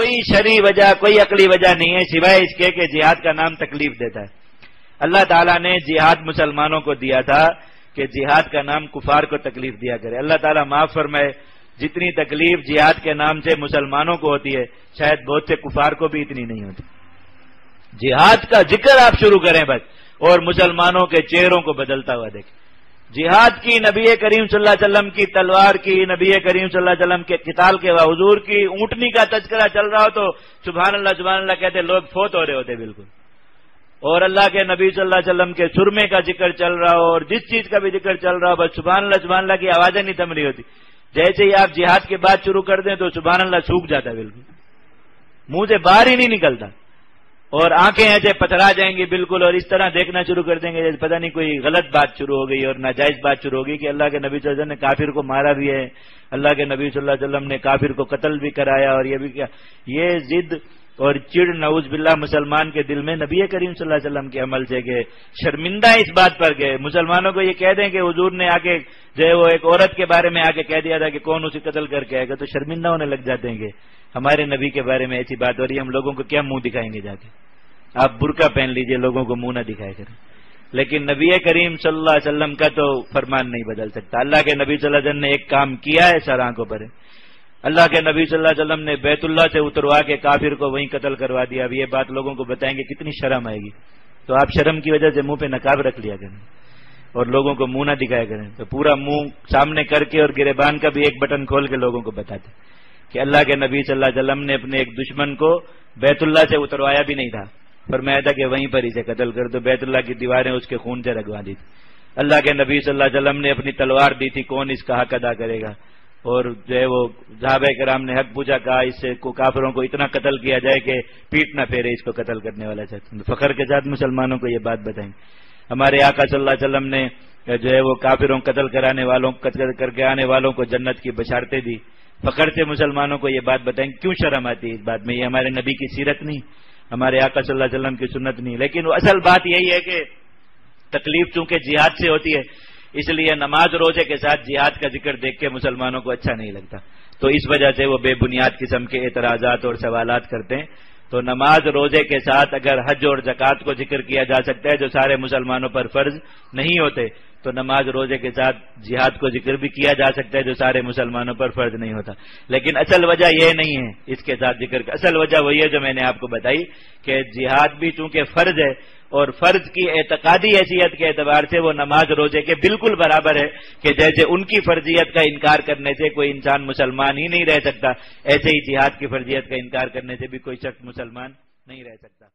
کوئی شرعی وجہ کوئی عقلی وجہ نہیں ہے سوائے اس کے کہ جہاد کا نام تکلیف دیتا ہے۔ اللہ تعالیٰ نے جہاد مسلمانوں کو دیا تھا کہ جہاد کا نام کفار کو تکلیف دیا کرے۔ اللہ تعالیٰ معاف فرمائے، جتنی تکلیف جہاد کے نام سے مسلمانوں کو ہوتی ہے شاید بہت سے کفار کو بھی اتنی نہیں ہوتی۔ جہاد کا ذکر آپ شروع کریں بس، اور مسلمانوں کے چہروں کو بدلتا ہوا دیکھیں۔ جہاد کی، نبی کریم صلی اللہ علیہ وسلم کی تلوار کی، نبی کریم صلی اللہ علیہ وسلم کے قتال کے حضور کی اونٹنی کا تذکرہ چل رہا ہو تو سبحان اللہ کہتے لوگ فوت ہو رہے ہوتے بالکل، اور اللہ کے نبی صلی اللہ علیہ وسلم کے سرمے کا ذکر چل رہا ہو اور جس چیز کا بھی ذکر چل رہا ہو بس سبحان اللہ کی آوازیں نہیں تھم رہی ہوتی۔ جیسے ہی آپ جہاد کی بات شروع کر دیں تو سبحان اللہ سوکھ جاتا ہے بالکل، منہ سے باہر ہی نہیں نکلتا، اور آنکھیں ایسے پتھرا جائیں گی بالکل، اور اس طرح دیکھنا شروع کر دیں گے جیسے پتہ نہیں کوئی غلط بات شروع ہو گئی اور ناجائز بات شروع ہو گئی کہ اللہ کے نبی صلی اللہ علیہ وسلم نے کافر کو مارا بھی ہے، اللہ کے نبی صلی اللہ علیہ وسلم نے کافر کو قتل بھی کرایا اور یہ بھی کیا۔ یہ ضد اور چڑ نعوذ باللہ مسلمان کے دل میں نبی کریم صلی اللہ علیہ وسلم کے عمل سے کہ شرمندہ اس بات پر کہ مسلمانوں کو یہ کہہ دیں کہ حضور نے آ کے جو ہے وہ ایک عورت کے بارے میں آ کے کہہ دیا تھا کہ کون اسے قتل کر کے آئے گا، تو شرمندہ ہونے لگ جاتے ہیں کہ ہمارے نبی کے بارے میں ایسی بات ہو رہی ہے، ہم لوگوں کو کیا منہ دکھائیں گے جا کے۔ آپ برقع پہن لیجئے، لوگوں کو منہ نہ دکھائے کریں، لیکن نبی کریم صلی اللہ علیہ وسلم کا تو فرمان نہیں بدل سکتا۔ اللہ کے نبی صلی اللہ علیہ وسلم نے ایک کام کیا ہے سر آنکھوں پر ہے، اللہ کے نبی صلی اللہ علیہ وسلم نے بیت اللہ سے اتروا کے کافر کو وہیں قتل کروا دیا۔ اب یہ بات لوگوں کو بتائیں گے کتنی شرم آئے گی، تو آپ شرم کی وجہ سے منہ پہ نقاب رکھ لیا کریں اور لوگوں کو منہ نہ دکھایا کریں، تو پورا منہ سامنے کر کے اور گریبان کا بھی ایک بٹن کھول کے لوگوں کو بتاتے کہ اللہ کے نبی صلی اللہ علیہ وسلم نے اپنے ایک دشمن کو بیت اللہ سے اتروایا بھی نہیں تھا، فرمایا تھا کہ وہیں پر اسے قتل کر دو، بیت اللہ کی دیواریں اس کے خون سے رگوا دی تھی۔ اللہ کے نبی صلی اللہ علیہ وسلم نے اپنی تلوار دی تھی، کون اس کا حق ادا کرے گا، اور جو ہے وہ صحابہ کرام نے حق پوچھا، کہا اس سے کافروں کو اتنا قتل کیا جائے کہ پیٹ نہ پھیرے اس کو قتل کرنے والا سے۔ فخر کے ساتھ مسلمانوں کو یہ بات بتائیں۔ ہمارے آقا صلی اللہ علیہ وسلم نے جو ہے وہ کافروں قتل کرانے والوں قتل کر کے آنے والوں کو جنت کی بشارتیں دی، فخر سے مسلمانوں کو یہ بات بتائیں۔ کیوں شرم آتی ہے اس بات میں؟ یہ ہمارے نبی کی سیرت نہیں، ہمارے آقا صلی اللہ علیہ وسلم کی سنت نہیں۔ لیکن اصل بات یہی ہے کہ تکلیف چونکہ جہاد سے ہوتی ہے اس لیے نماز روزے کے ساتھ جہاد کا ذکر دیکھ کے مسلمانوں کو اچھا نہیں لگتا، تو اس وجہ سے وہ بے بنیاد قسم کے اعتراضات اور سوالات کرتے ہیں۔ تو نماز روزے کے ساتھ اگر حج اور زکوٰۃ کو ذکر کیا جا سکتا ہے جو سارے مسلمانوں پر فرض نہیں ہوتے، تو نماز روزے کے ساتھ جہاد کو ذکر بھی کیا جا سکتا ہے جو سارے مسلمانوں پر فرض نہیں ہوتا۔ لیکن اصل وجہ یہ نہیں ہے اس کے ساتھ ذکر کا، اصل وجہ وہی ہے جو میں نے آپ کو بتائی کہ جہاد بھی چونکہ فرض ہے، اور فرض کی اعتقادی حیثیت کے اعتبار سے وہ نماز روزے کے بالکل برابر ہے کہ جیسے ان کی فرضیت کا انکار کرنے سے کوئی انسان مسلمان ہی نہیں رہ سکتا، ایسے ہی جہاد کی فرضیت کا انکار کرنے سے بھی کوئی شخص مسلمان نہیں رہ سکتا۔